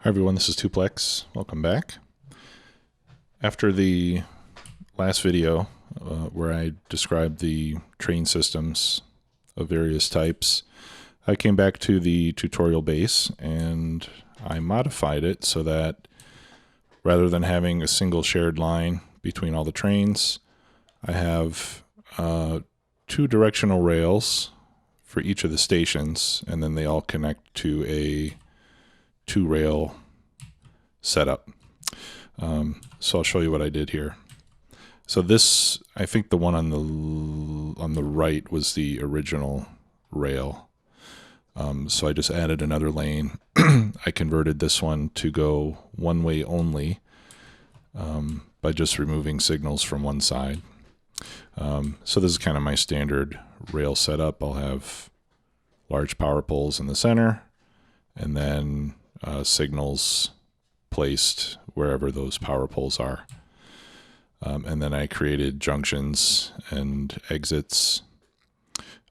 Hi everyone, this is Tuplex. Welcome back. After the last video where I described the train systems of various types, I came back to the tutorial base and I modified it so that rather than having a single shared line between all the trains, I have two directional rails for each of the stations, and then they all connect to a two-rail setup. So I'll show you what I did here. So this, I think the one on the right was the original rail. So I just added another lane. I converted this one to go one way only by just removing signals from one side. So this is kind of my standard rail setup. I'll have large power poles in the center, and then signals placed wherever those power poles are. And then I created junctions and exits,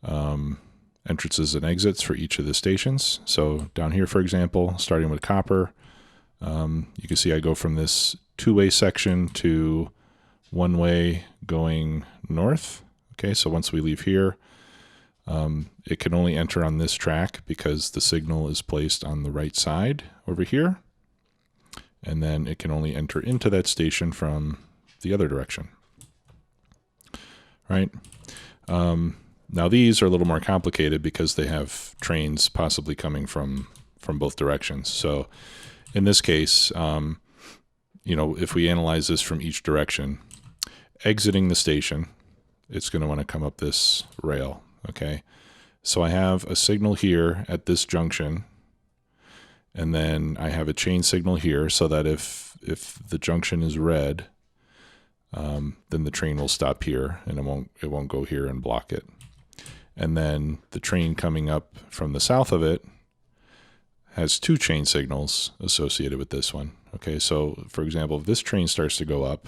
entrances and exits for each of the stations. So down here, for example, starting with copper, you can see I go from this two-way section to one-way going north. Okay, so once we leave here, it can only enter on this track because the signal is placed on the right side over here. And then it can only enter into that station from the other direction. Right? Now these are a little more complicated because they have trains possibly coming from both directions. So in this case, if we analyze this from each direction, exiting the station, it's going to want to come up this rail. Okay, so I have a signal here at this junction, and then I have a chain signal here so that if the junction is red, then the train will stop here and it won't go here and block it. And then the train coming up from the south of it has two chain signals associated with this one. Okay, so for example, if this train starts to go up,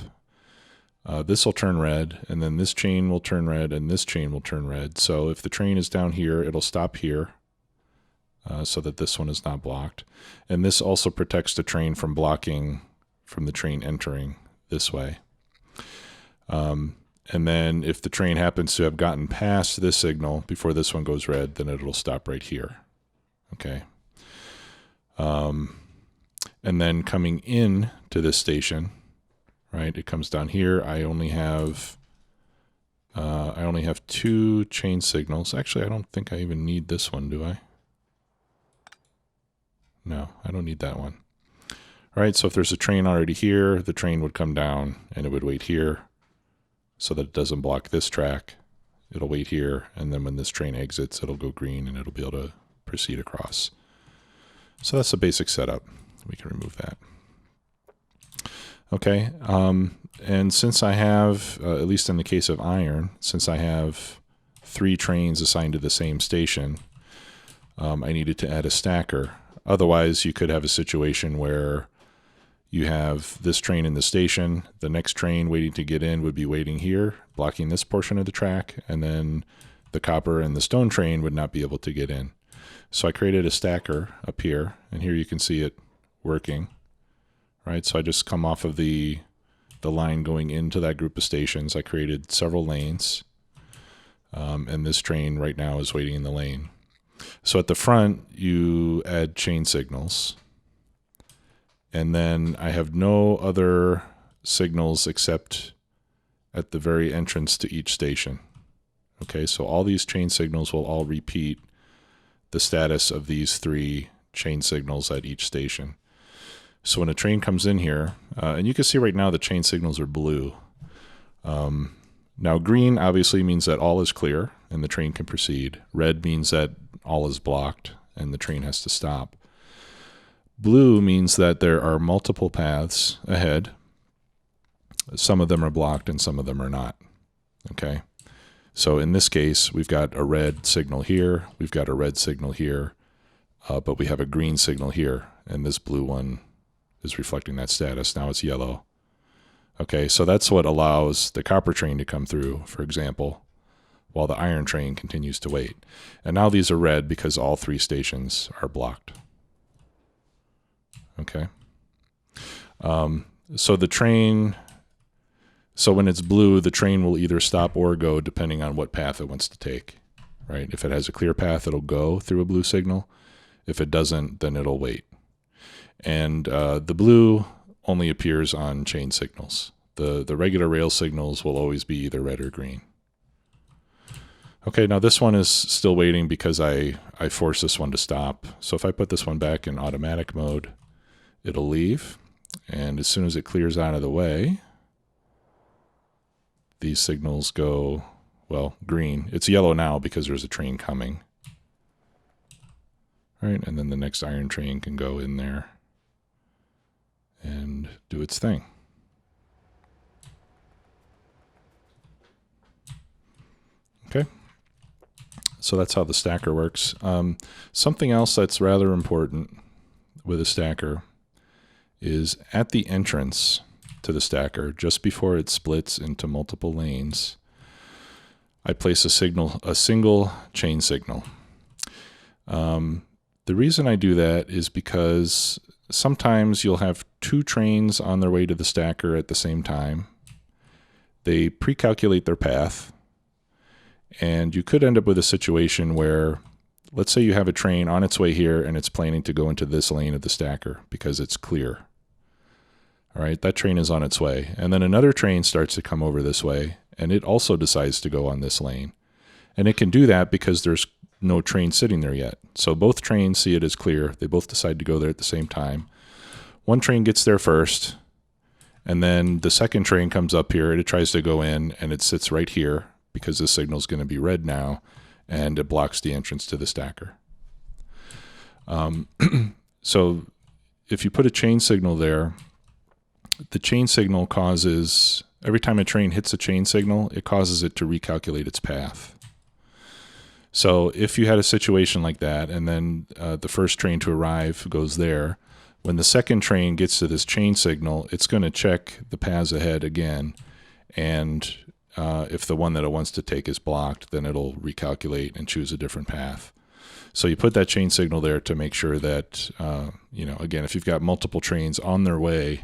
this will turn red, and then this chain will turn red, and this chain will turn red. So if the train is down here, it'll stop here so that this one is not blocked. And this also protects the train from blocking from the train entering this way. And then if the train happens to have gotten past this signal before this one goes red, then it'll stop right here. Okay. And then coming in to this station, right, it comes down here. I only have two chain signals. Actually, I don't think I even need this one, do I? No, I don't need that one. All right, so if there's a train already here, the train would come down and it would wait here so that it doesn't block this track. It'll wait here, and then when this train exits, it'll go green and it'll be able to proceed across. So that's the basic setup. We can remove that. Okay, and since I have, at least in the case of iron, since I have three trains assigned to the same station, I needed to add a stacker. Otherwise, you could have a situation where you have this train in the station, the next train waiting to get in would be waiting here, blocking this portion of the track, and then the copper and the stone train would not be able to get in. So I created a stacker up here, and here you can see it working. Right, so I just come off of the line going into that group of stations. I created several lanes, and this train right now is waiting in the lane. So at the front, you add chain signals, and then I have no other signals except at the very entrance to each station. Okay, so all these chain signals will all repeat the status of these three chain signals at each station. So when a train comes in here, and you can see right now the chain signals are blue. Now green obviously means that all is clear and the train can proceed. Red means that all is blocked and the train has to stop. Blue means that there are multiple paths ahead. Some of them are blocked and some of them are not. Okay, so in this case, we've got a red signal here, we've got a red signal here, but we have a green signal here, and this blue one is reflecting that status. Now it's yellow. Okay, so that's what allows the copper train to come through, for example, while the iron train continues to wait. And now these are red because all three stations are blocked. Okay. So the train, so when it's blue, the train will either stop or go depending on what path it wants to take, right? If it has a clear path, it'll go through a blue signal. If it doesn't, then it'll wait. And the blue only appears on chain signals. The regular rail signals will always be either red or green. Okay, now this one is still waiting because I forced this one to stop. So if I put this one back in automatic mode, it'll leave. And as soon as it clears out of the way, these signals go, well, green. It's yellow now because there's a train coming. All right, and then the next iron train can go in there and do its thing. Okay, so that's how the stacker works. Something else that's rather important with a stacker is at the entrance to the stacker, just before it splits into multiple lanes, I place a single chain signal. The reason I do that is because sometimes you'll have two trains on their way to the stacker at the same time. They pre-calculate their path, and you could end up with a situation where, let's say you have a train on its way here and it's planning to go into this lane of the stacker because it's clear. All right, that train is on its way. And then another train starts to come over this way, and it also decides to go on this lane. And it can do that because there's no train sitting there yet. So both trains see it as clear. They both decide to go there at the same time. One train gets there first, and then the second train comes up here, and it tries to go in, and it sits right here because the signal is going to be red now, and it blocks the entrance to the stacker. So if you put a chain signal there, the chain signal causes, every time a train hits a chain signal, it causes it to recalculate its path. So if you had a situation like that, and then the first train to arrive goes there, when the second train gets to this chain signal, it's going to check the paths ahead again, and if the one that it wants to take is blocked, then it'll recalculate and choose a different path. So you put that chain signal there to make sure that, again, if you've got multiple trains on their way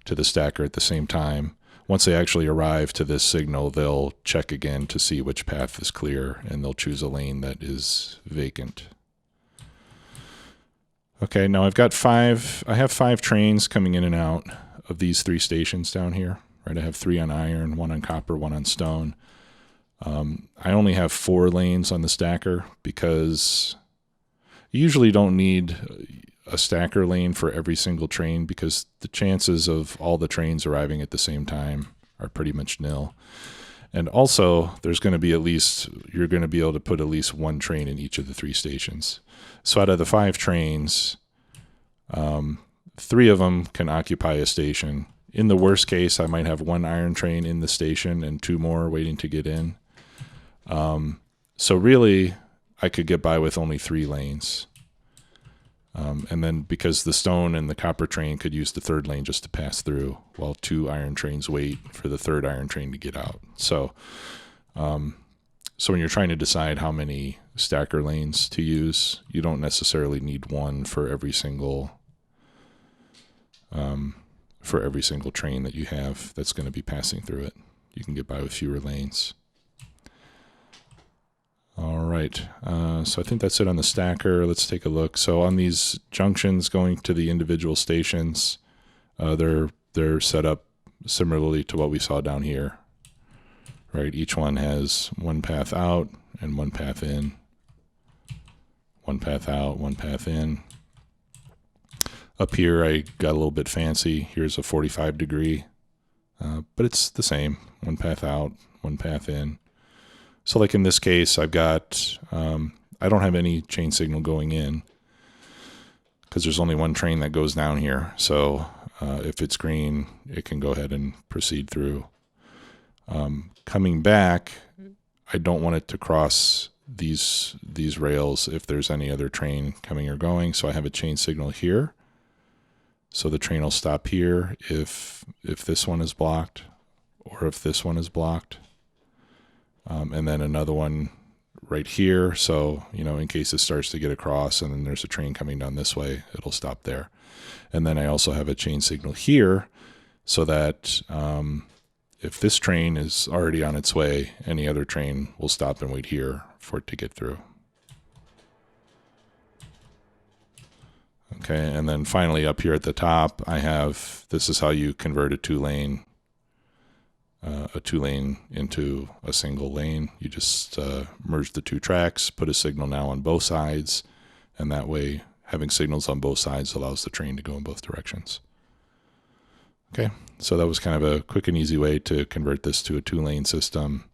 to the stacker at the same time, once they actually arrive to this signal, they'll check again to see which path is clear, and they'll choose a lane that is vacant. Okay, now I have 5 trains coming in and out of these 3 stations down here. Right, I have 3 on iron, 1 on copper, 1 on stone. I only have 4 lanes on the stacker because you usually don't need a stacker lane for every single train because the chances of all the trains arriving at the same time are pretty much nil. And also, there's going to be you're going to be able to put at least 1 train in each of the 3 stations. So out of the 5 trains, 3 of them can occupy a station. In the worst case, I might have 1 iron train in the station and 2 more waiting to get in. So really, I could get by with only 3 lanes. And then because the stone and the copper train could use the 3rd lane just to pass through while 2 iron trains wait for the 3rd iron train to get out. So when you're trying to decide how many stacker lanes to use, you don't necessarily need 1 for every single train that you have that's going to be passing through it. You can get by with fewer lanes. All right, so I think that's it on the stacker. Let's take a look. So on these junctions going to the individual stations, they're set up similarly to what we saw down here. Right, each one has 1 path out and 1 path in, 1 path out, 1 path in. Up here, I got a little bit fancy. Here's a 45 degree, but it's the same. 1 path out, 1 path in. So like in this case, I've got, I don't have any chain signal going in because there's only 1 train that goes down here. So if it's green, it can go ahead and proceed through. Coming back, I don't want it to cross these rails if there's any other train coming or going. So I have a chain signal here. So the train will stop here if this one is blocked or if this one is blocked. And then another one right here. So, in case it starts to get across and then there's a train coming down this way, it'll stop there. And then I also have a chain signal here so that if this train is already on its way, any other train will stop and wait here for it to get through. Okay, and then finally up here at the top, I have, this is how you convert a two-lane into a single lane. You just merge the two tracks, put a signal now on both sides, and that way having signals on both sides allows the train to go in both directions. Okay, so that was kind of a quick and easy way to convert this to a two-lane system,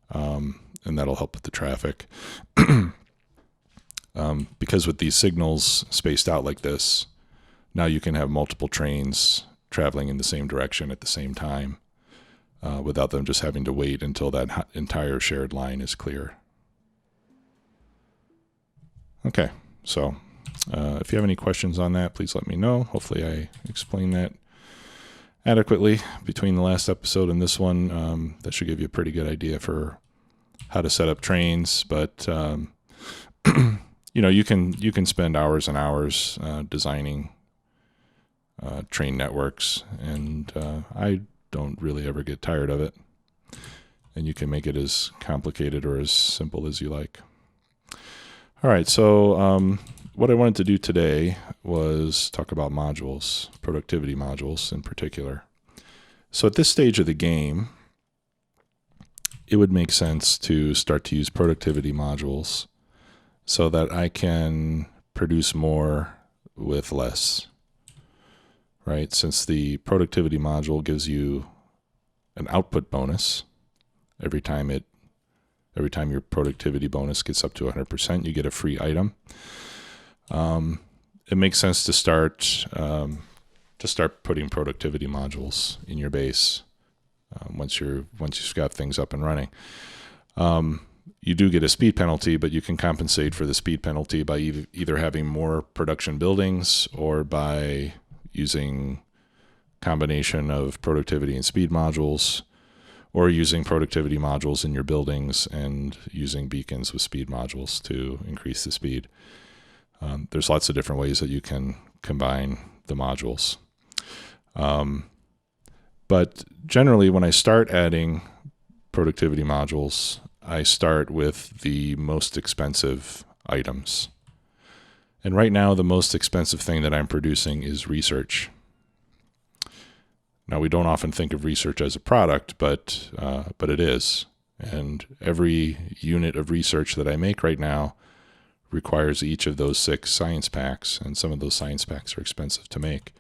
and that'll help with the traffic. Because with these signals spaced out like this, now you can have multiple trains traveling in the same direction at the same time without them just having to wait until that entire shared line is clear. Okay, so if you have any questions on that, please let me know. Hopefully I explained that adequately between the last episode and this one. That should give you a pretty good idea for how to set up trains, but you can spend hours and hours designing train networks, and I don't really ever get tired of it. And you can make it as complicated or as simple as you like. All right, so what I wanted to do today was talk about modules, productivity modules in particular. So at this stage of the game, it would make sense to start to use productivity modules so that I can produce more with less, right? Since the productivity module gives you an output bonus every time your productivity bonus gets up to 100%, you get a free item. It makes sense to start putting productivity modules in your base once you've got things up and running. You do get a speed penalty, but you can compensate for the speed penalty by either having more production buildings or by using combination of productivity and speed modules, or using productivity modules in your buildings and using beacons with speed modules to increase the speed. There's lots of different ways that you can combine the modules. But generally, when I start adding productivity modules, I start with the most expensive items. And right now, the most expensive thing that I'm producing is research. Now, we don't often think of research as a product, but it is. And every unit of research that I make right now requires each of those 6 science packs, and some of those science packs are expensive to make.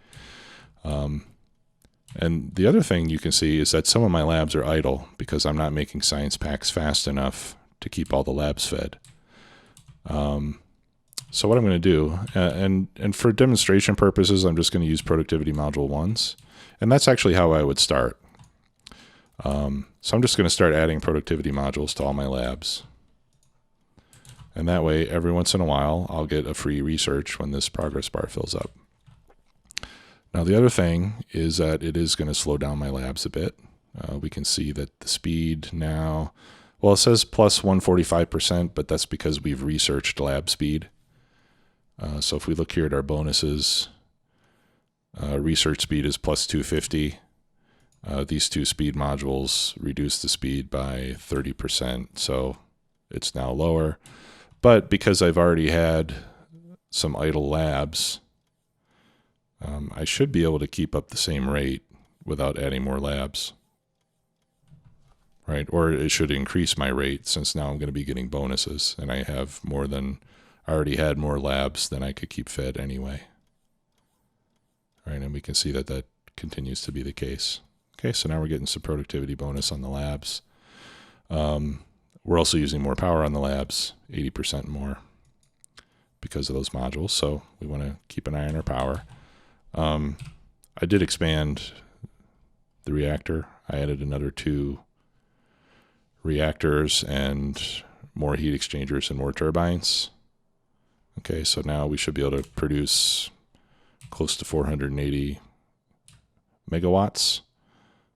And the other thing you can see is that some of my labs are idle because I'm not making science packs fast enough to keep all the labs fed. So what I'm going to do, and for demonstration purposes, I'm just going to use productivity module 1s. And that's actually how I would start. So I'm just going to start adding productivity modules to all my labs. And that way, every once in a while, I'll get a free research when this progress bar fills up. Now, the other thing is that it is going to slow down my labs a bit. We can see that the speed now, well, it says plus 145%, but that's because we've researched lab speed. So if we look here at our bonuses, research speed is plus 250. These 2 speed modules reduce the speed by 30%, so it's now lower. But because I've already had some idle labs, I should be able to keep up the same rate without adding more labs, right? Or it should increase my rate since now I'm going to be getting bonuses and I have I already had more labs than I could keep fed anyway. All right, and we can see that that continues to be the case. Okay, so now we're getting some productivity bonus on the labs. We're also using more power on the labs, 80% more because of those modules, so we want to keep an eye on our power. I did expand the reactor. I added another 2 reactors and more heat exchangers and more turbines. Okay, so now we should be able to produce close to 480 megawatts.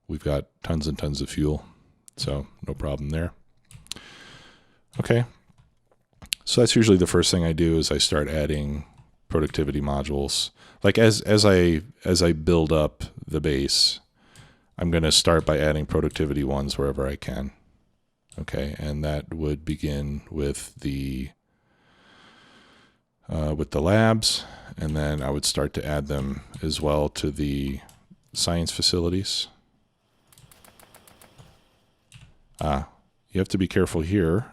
We've got tons and tons of fuel, so no problem there. Okay, So that's usually the first thing I do is I start adding productivity modules. Like as I build up the base, I'm going to start by adding productivity ones wherever I can. Okay, and that would begin with the labs, and then I would start to add them as well to the science facilities. You have to be careful here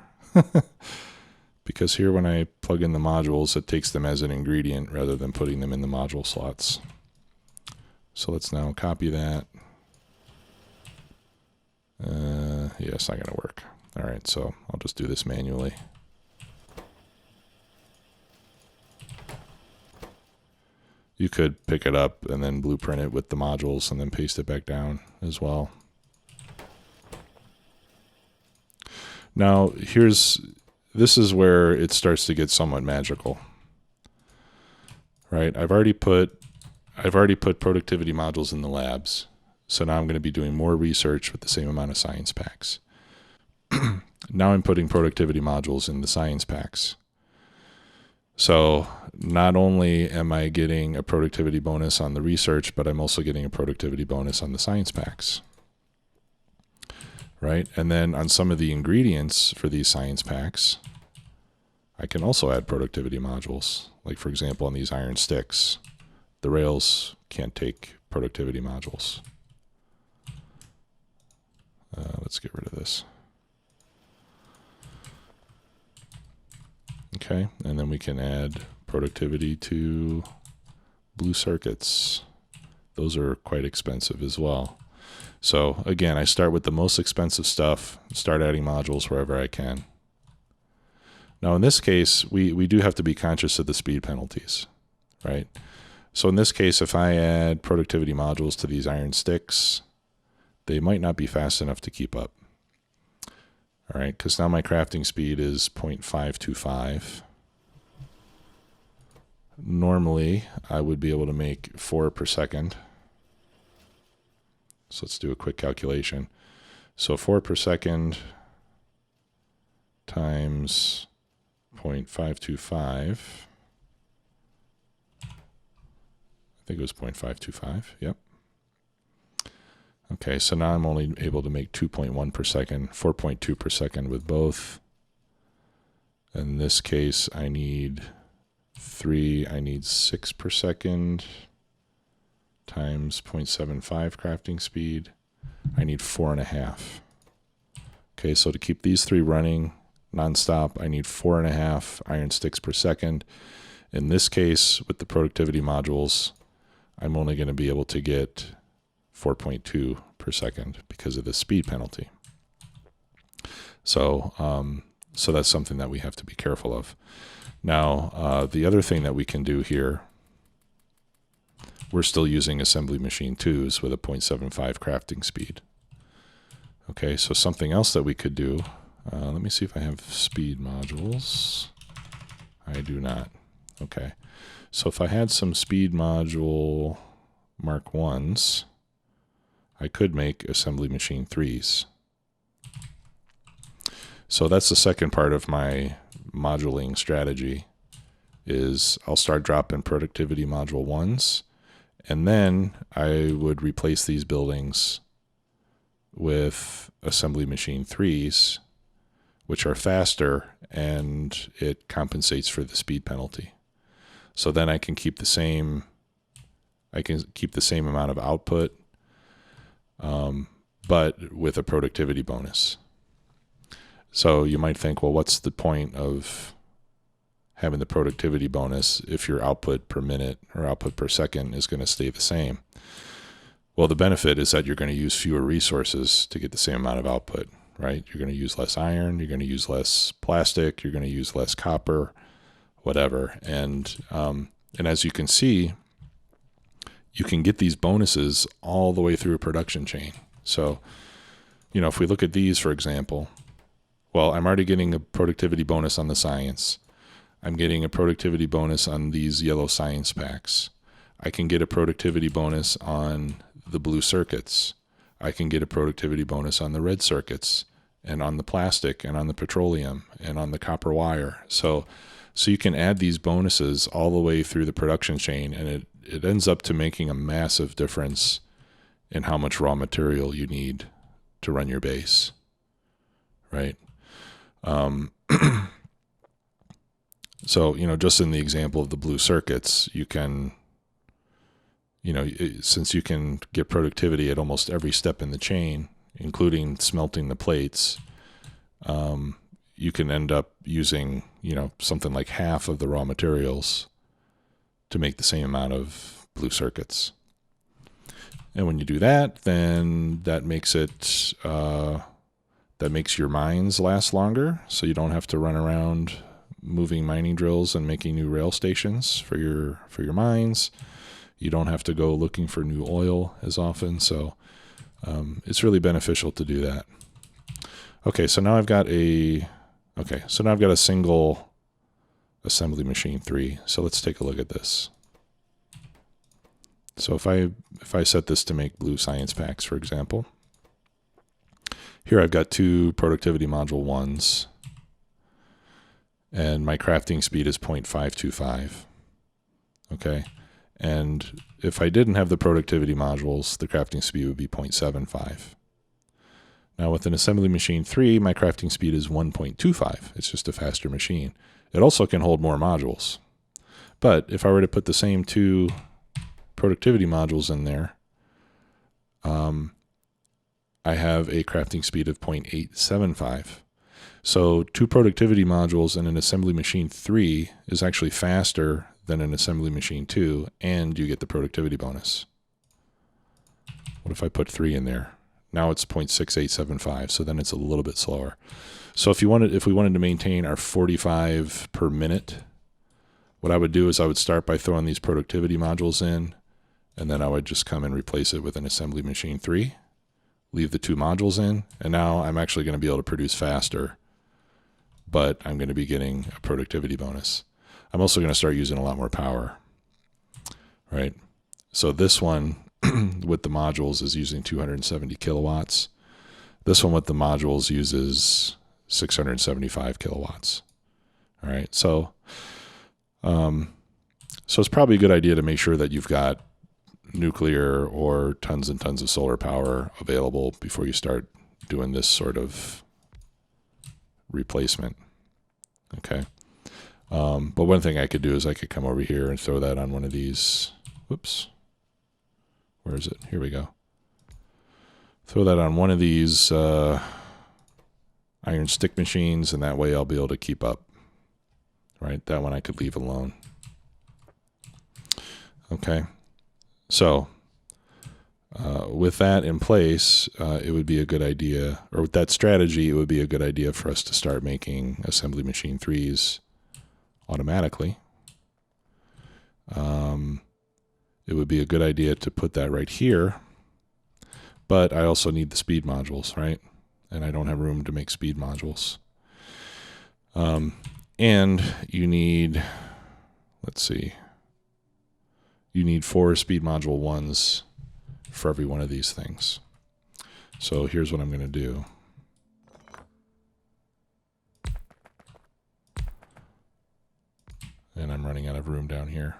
because here when I plug in the modules, it takes them as an ingredient rather than putting them in the module slots. So let's now copy that. Yeah, it's not going to work. All right, so I'll just do this manually. You could pick it up and then blueprint it with the modules and then paste it back down as well. Now, this is where it starts to get somewhat magical. Right? I've already put productivity modules in the labs. So now I'm going to be doing more research with the same amount of science packs. Now I'm putting productivity modules in the science packs. So not only am I getting a productivity bonus on the research, but I'm also getting a productivity bonus on the science packs. Right? And then on some of the ingredients for these science packs, I can also add productivity modules. Like for example, on these iron sticks, the rails can't take productivity modules. Let's get rid of this. Okay, and then we can add productivity to blue circuits. Those are quite expensive as well. So again, I start with the most expensive stuff, start adding modules wherever I can. Now in this case, we do have to be conscious of the speed penalties, right? So in this case, if I add productivity modules to these iron sticks, they might not be fast enough to keep up. All right, because now my crafting speed is 0.525. Normally, I would be able to make 4 per second. So let's do a quick calculation. So 4 per second times 0.525. I think it was 0.525, yep. Okay, so now I'm only able to make 2.1 per second, 4.2 per second with both. In this case, I need 6 per second times 0.75 crafting speed. I need 4.5. Okay, so to keep these 3 running nonstop, I need 4.5 iron sticks per second. In this case, with the productivity modules, I'm only going to be able to get 4.2 per second because of the speed penalty. So, so that's something that we have to be careful of. Now, the other thing that we can do here, we're still using assembly machine 2s with a 0.75 crafting speed. Okay, so something else that we could do, let me see if I have speed modules. I do not. Okay, so if I had some speed module Mark 1s, I could make assembly machine 3s. So that's the second part of my moduling strategy, is I'll start dropping productivity module 1s, and then I would replace these buildings with assembly machine 3s, which are faster, and it compensates for the speed penalty. So then I can keep the same amount of output, but with a productivity bonus. So you might think, well, what's the point of having the productivity bonus if your output per minute or output per second is going to stay the same? Well, the benefit is that you're going to use fewer resources to get the same amount of output, right? You're going to use less iron, you're going to use less plastic, you're going to use less copper, whatever. And as you can see, you can get these bonuses all the way through a production chain. So, if we look at these, for example, well, I'm already getting a productivity bonus on the science. I'm getting a productivity bonus on these yellow science packs. I can get a productivity bonus on the blue circuits. I can get a productivity bonus on the red circuits. and on the plastic and on the petroleum and on the copper wire. So you can add these bonuses all the way through the production chain, and it ends up to making a massive difference in how much raw material you need to run your base, right? So, just in the example of the blue circuits, you can, since you can get productivity at almost every step in the chain, including smelting the plates, you can end up using, something like half of the raw materials to make the same amount of blue circuits. And when you do that, then that makes it, that makes your mines last longer. So you don't have to run around moving mining drills and making new rail stations for your mines. You don't have to go looking for new oil as often. So it's really beneficial to do that. Okay, so now I've got a single assembly machine 3. So let's take a look at this. So if I set this to make blue science packs, for example, here I've got 2 productivity module 1s, and my crafting speed is 0.525. Okay, and if I didn't have the productivity modules, the crafting speed would be 0.75. Now with an assembly machine 3, my crafting speed is 1.25. It's just a faster machine. It also can hold more modules. But if I were to put the same 2 productivity modules in there, I have a crafting speed of 0.875. So 2 productivity modules in an assembly machine 3 is actually faster than an assembly machine 2, and you get the productivity bonus. What if I put 3 in there? Now it's 0.6875, so then it's a little bit slower. So if we wanted to maintain our 45 per minute, what I would do is I would start by throwing these productivity modules in, and then I would just come and replace it with an assembly machine 3, leave the 2 modules in, and now I'm actually going to be able to produce faster, but I'm going to be getting a productivity bonus. I'm also going to start using a lot more power, right? So this one with the modules is using 270 kilowatts. This one with the modules uses 675 kilowatts. All right, so it's probably a good idea to make sure that you've got nuclear or tons and tons of solar power available before you start doing this sort of replacement. Okay. But one thing I could do is I could come over here and throw that on one of these. Whoops. Where is it? Here we go. Throw that on one of these iron stick machines, and that way I'll be able to keep up. Right? That one I could leave alone. Okay. So with that in place, it would be a good idea, or with that strategy, it would be a good idea for us to start making assembly machine 3s automatically. It would be a good idea to put that right here, but I also need the speed modules, right? And I don't have room to make speed modules. And you need, let's see, you need 4 speed module 1s for every one of these things. So here's what I'm going to do. And I'm running out of room down here.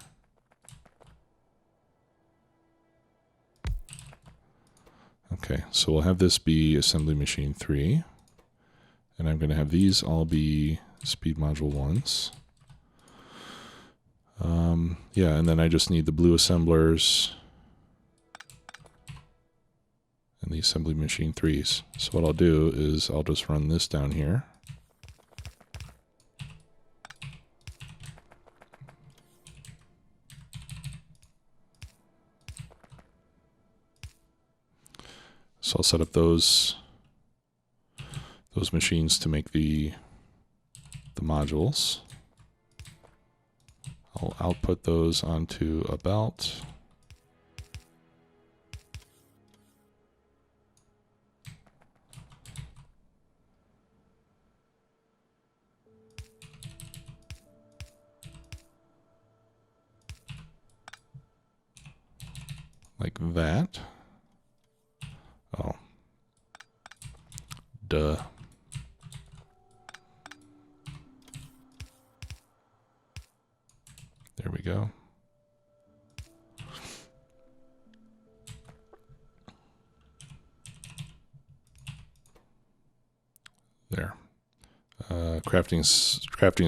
Okay, so we'll have this be assembly machine 3. And I'm going to have these all be speed module 1s. Yeah, and then I just need the blue assemblers and the assembly machine 3s. So what I'll do is I'll just run this down here. So I'll set up those machines to make the modules. I'll output those onto a belt. Like that. Oh. Duh. There we go. There. Crafting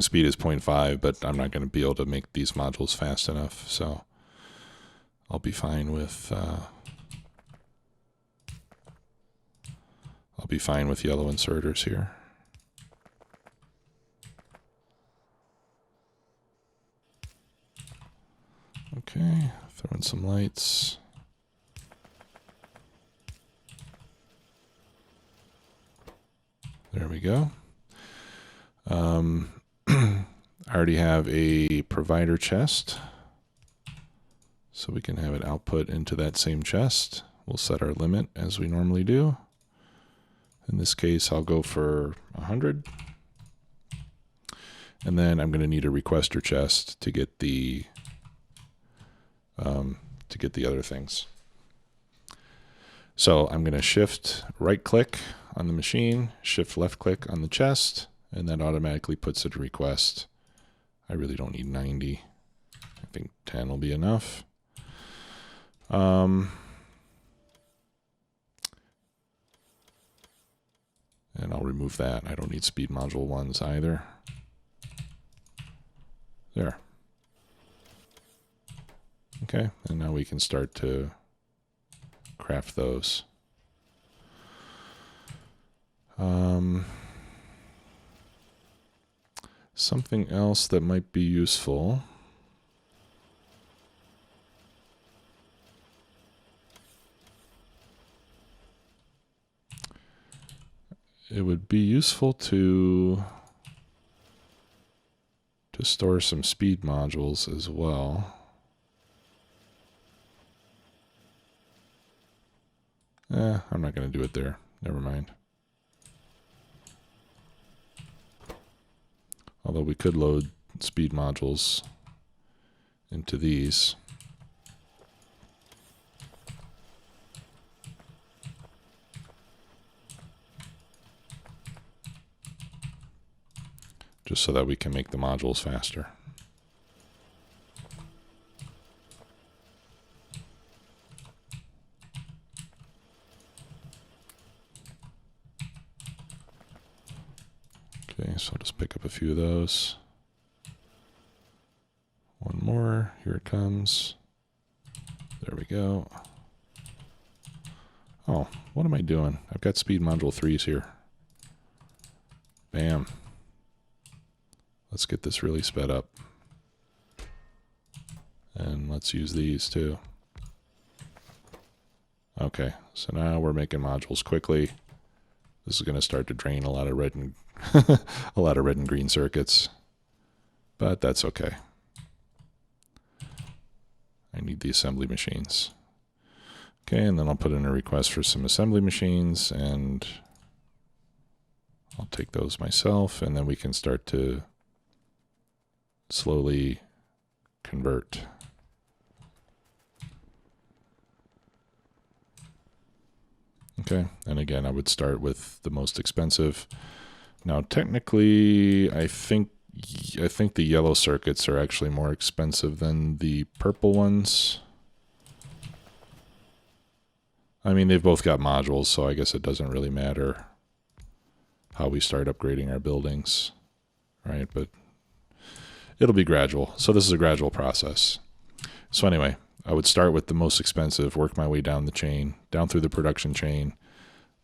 speed is 0.5, but I'm not going to be able to make these modules fast enough, so I'll be fine with yellow inserters here. Okay, throw in some lights. There we go. I already have a provider chest, so we can have it output into that same chest. We'll set our limit as we normally do. In this case, I'll go for 100. And then I'm going to need a requester chest to get the other things. So I'm going to shift right click on the machine, shift left click on the chest, and that automatically puts it a request. I really don't need 90. I think 10 will be enough. And I'll remove that. I don't need speed module 1s either. There. Okay, and now we can start to craft those. Something else that might be useful. It would be useful to store some speed modules as well. I'm not going to do it there. Never mind. Although we could load speed modules into these. Just so that we can make the modules faster. Okay, so I'll just pick up a few of those. One more, here it comes. There we go. Oh, what am I doing? I've got speed module 3s here. Bam. Let's get this really sped up. And let's use these too. Okay, so now we're making modules quickly. This is going to start to drain a lot of red and a lot of red and green circuits, but that's okay. I need the assembly machines. Okay, and then I'll put in a request for some assembly machines, and I'll take those myself, and then we can start to slowly convert. Okay, and again, I would start with the most expensive. Now, technically, I think the yellow circuits are actually more expensive than the purple ones. I mean, they've both got modules, so I guess it doesn't really matter how we start upgrading our buildings, right? But it'll be gradual. So this is a gradual process. So anyway, I would start with the most expensive, work my way down the chain, down through the production chain,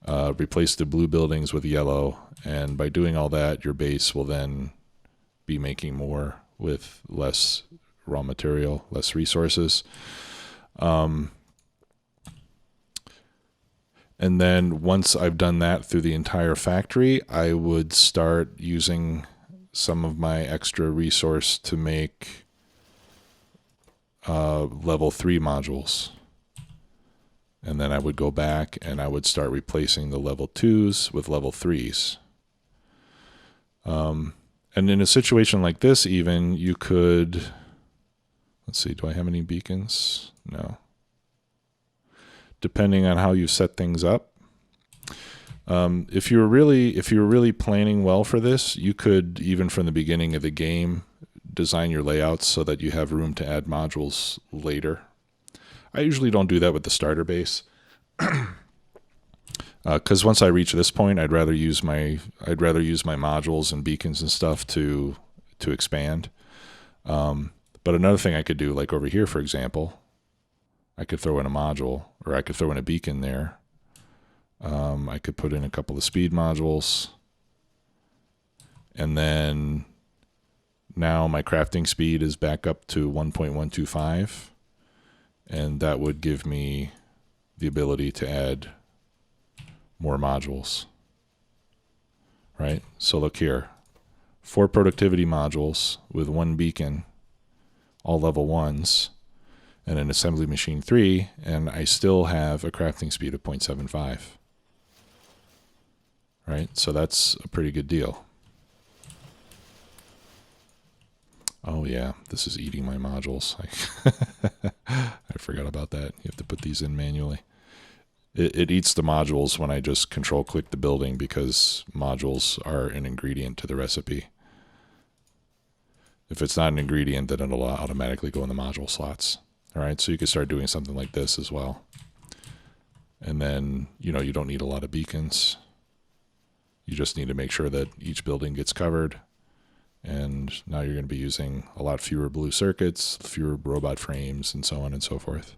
replace the blue buildings with yellow, and by doing all that, your base will then be making more with less raw material, less resources. And then once I've done that through the entire factory, I would start using some of my extra resource to make level 3 modules. And then I would go back and I would start replacing the level 2s with level 3s. And in a situation like this, even, you could, let's see, do I have any beacons? No. Depending on how you set things up. If you were really planning well for this, you could, even from the beginning of the game, design your layouts so that you have room to add modules later. I usually don't do that with the starter base, because once I reach this point, I'd rather use my modules and beacons and stuff to expand. But another thing I could do, like over here, for example, I could throw in a module, or I could throw in a beacon there. I could put in a couple of speed modules, and then now my crafting speed is back up to 1.125, and that would give me the ability to add more modules, right? So look here, 4 productivity modules with 1 beacon, all level 1s, and an assembly machine 3, and I still have a crafting speed of 0.75, right? So that's a pretty good deal. Oh yeah, this is eating my modules. I forgot about that. You have to put these in manually. It eats the modules when I just control click the building, because modules are an ingredient to the recipe. If it's not an ingredient, then it'll automatically go in the module slots. All right, so you can start doing something like this as well. And then, you know, you don't need a lot of beacons. You just need to make sure that each building gets covered. And now you're going to be using a lot fewer blue circuits, fewer robot frames, and so on and so forth.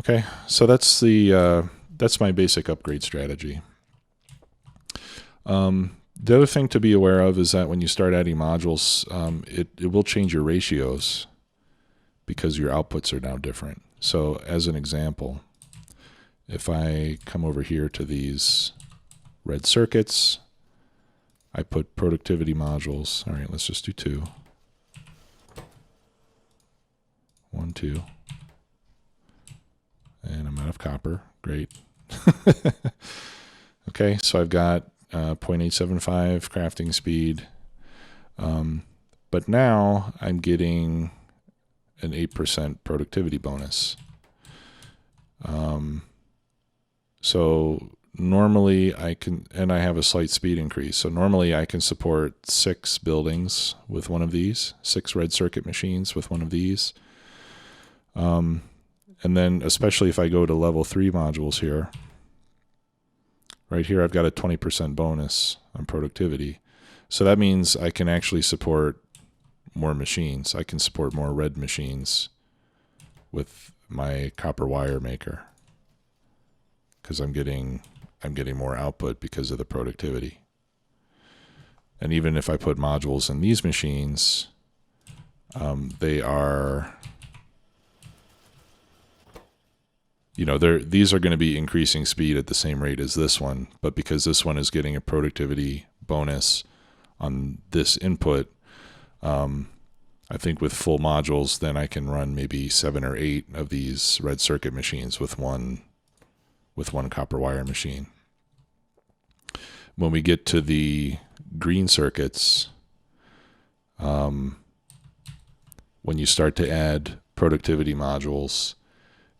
Okay, so that's my basic upgrade strategy. The other thing to be aware of is that when you start adding modules, it will change your ratios because your outputs are now different. So as an example, if I come over here to these red circuits, I put productivity modules. All right, let's just do 2. 1, 2. And I'm out of copper. Great. Okay, so I've got 0.875 crafting speed. But now I'm getting an 8% productivity bonus. So normally I can, and I have a slight speed increase. So normally I can support 6 buildings with one of these, 6 red circuit machines with one of these. And then especially if I go to level 3 modules here, right here I've got a 20% bonus on productivity. So that means I can actually support more machines. I can support more red machines with my copper wire maker, because I'm getting more output because of the productivity. And even if I put modules in these machines, they are, you know, these are going to be increasing speed at the same rate as this one, but because this one is getting a productivity bonus on this input, I think with full modules, then I can run maybe 7 or 8 of these red circuit machines with one copper wire machine. When we get to the green circuits, when you start to add productivity modules,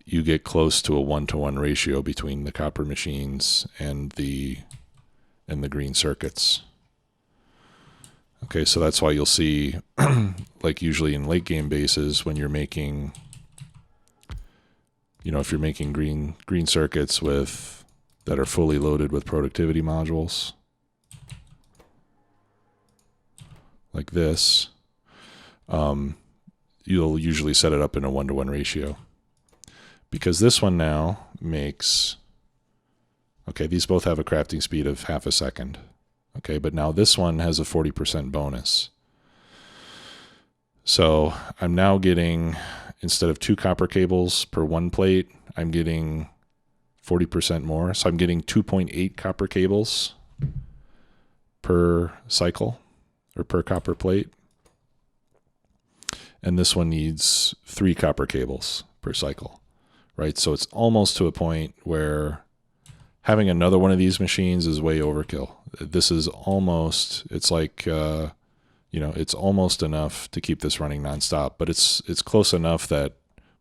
you get close to a 1-to-1 ratio between the copper machines and the green circuits. Okay, so that's why you'll see, like usually in late game bases, when you're making, you know, if you're making green circuits that are fully loaded with productivity modules, like this, you'll usually set it up in a 1-to-1 ratio. Because this one now makes, okay, these both have a crafting speed of half a second. Okay, but now this one has a 40% bonus. So I'm now getting, instead of 2 copper cables per 1 plate, I'm getting 40% more. So I'm getting 2.8 copper cables per cycle, or per copper plate. And this one needs 3 copper cables per cycle, right? So it's almost to a point where having another one of these machines is way overkill. This is almost, it's like, you know, it's almost enough to keep this running nonstop, but it's close enough that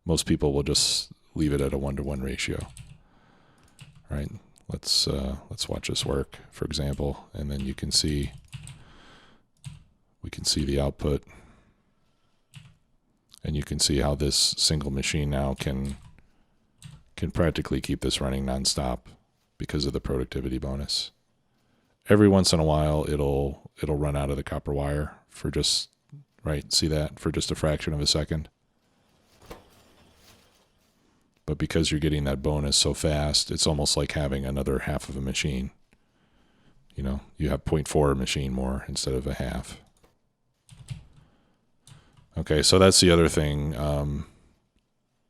most people will just leave it at a 1-to-1 ratio. Right? Let's watch this work, for example, and then you can see we can see the output. And you can see how this single machine now can practically keep this running nonstop because of the productivity bonus. Every once in a while, it'll run out of the copper wire for just, right, see that, for just a fraction of a second. But because you're getting that bonus so fast, it's almost like having another half of a machine. You know, you have 0.4 machine more instead of a half. Okay, so that's the other thing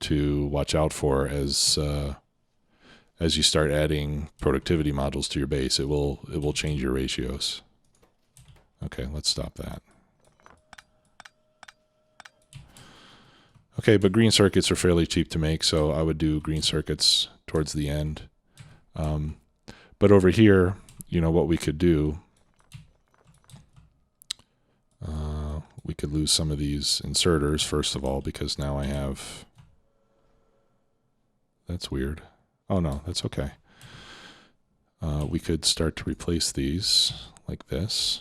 to watch out for as you start adding productivity modules to your base. It will change your ratios. Okay, let's stop that. Okay, but green circuits are fairly cheap to make, so I would do green circuits towards the end. But over here, you know what we could do. We could lose some of these inserters, first of all, because now I have... That's weird. Oh, no, that's okay. We could start to replace these like this.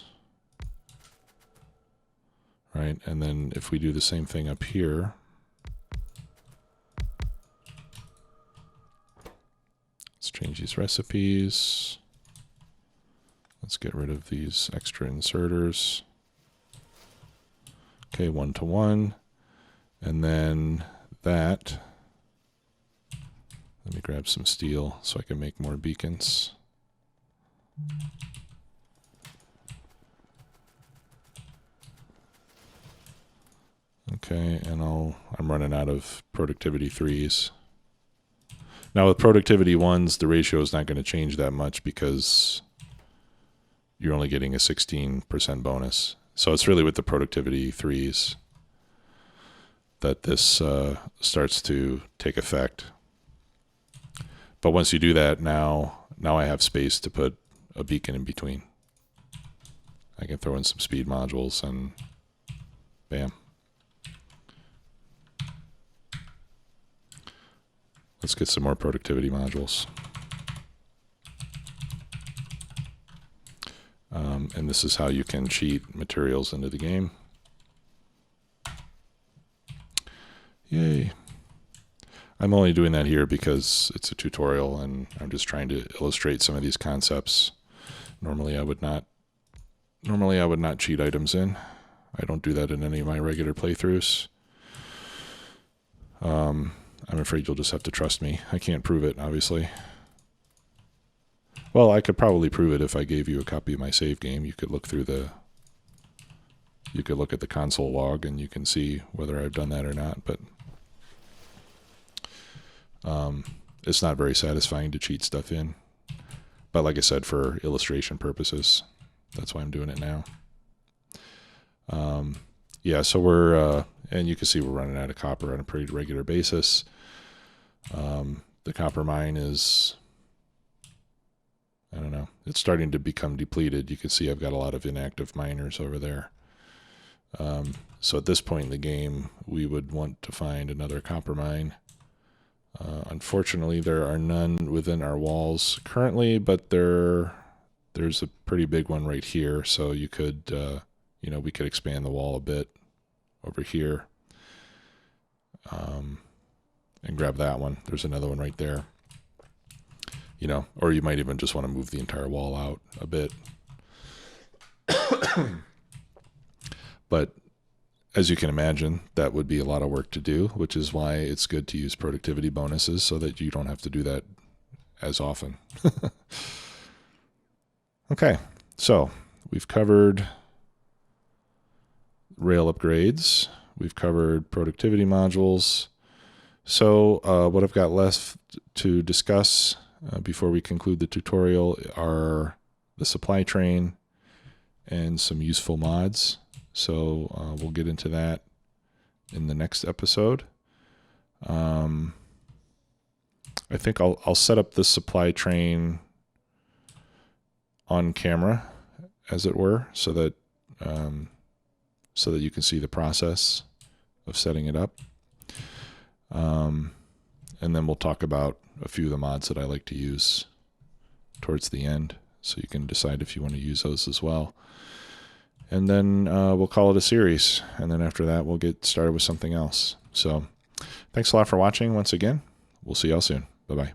Right, and then if we do the same thing up here... Let's change these recipes. Let's get rid of these extra inserters. Okay, 1-to-1. And then that. Let me grab some steel so I can make more beacons. Okay, and I'm running out of productivity 3s. Now with productivity 1s, the ratio is not going to change that much because you're only getting a 16% bonus. So it's really with the productivity 3s that this starts to take effect. But once you do that, now I have space to put a beacon in between. I can throw in some speed modules and bam. Let's get some more productivity modules. And this is how you can cheat materials into the game. Yay. I'm only doing that here because it's a tutorial and I'm just trying to illustrate some of these concepts. Normally I would not cheat items in. I don't do that in any of my regular playthroughs. I'm afraid you'll just have to trust me. I can't prove it, obviously. Well, I could probably prove it if I gave you a copy of my save game. You could look through you could look at the console log and you can see whether I've done that or not, but it's not very satisfying to cheat stuff in. But like I said, for illustration purposes, that's why I'm doing it now. Yeah, so we're, and you can see we're running out of copper on a pretty regular basis. The copper mine is, I don't know, it's starting to become depleted. You can see I've got a lot of inactive miners over there. So at this point in the game, we would want to find another copper mine. Unfortunately, there are none within our walls currently, but there's a pretty big one right here. So you could, you know, we could expand the wall a bit over here and grab that one. There's another one right there. You know, or you might even just want to move the entire wall out a bit. But as you can imagine, that would be a lot of work to do, which is why it's good to use productivity bonuses so that you don't have to do that as often. Okay, so we've covered rail upgrades. We've covered productivity modules. So what I've got left to discuss before we conclude the tutorial are the supply train and some useful mods. So we'll get into that in the next episode. I think I'll set up the supply train on camera, as it were, so that you can see the process of setting it up. And then we'll talk about a few of the mods that I like to use towards the end, so you can decide if you want to use those as well. and then we'll call it a series. And then after that, we'll get started with something else. So thanks a lot for watching once again. We'll see y'all soon. Bye-bye.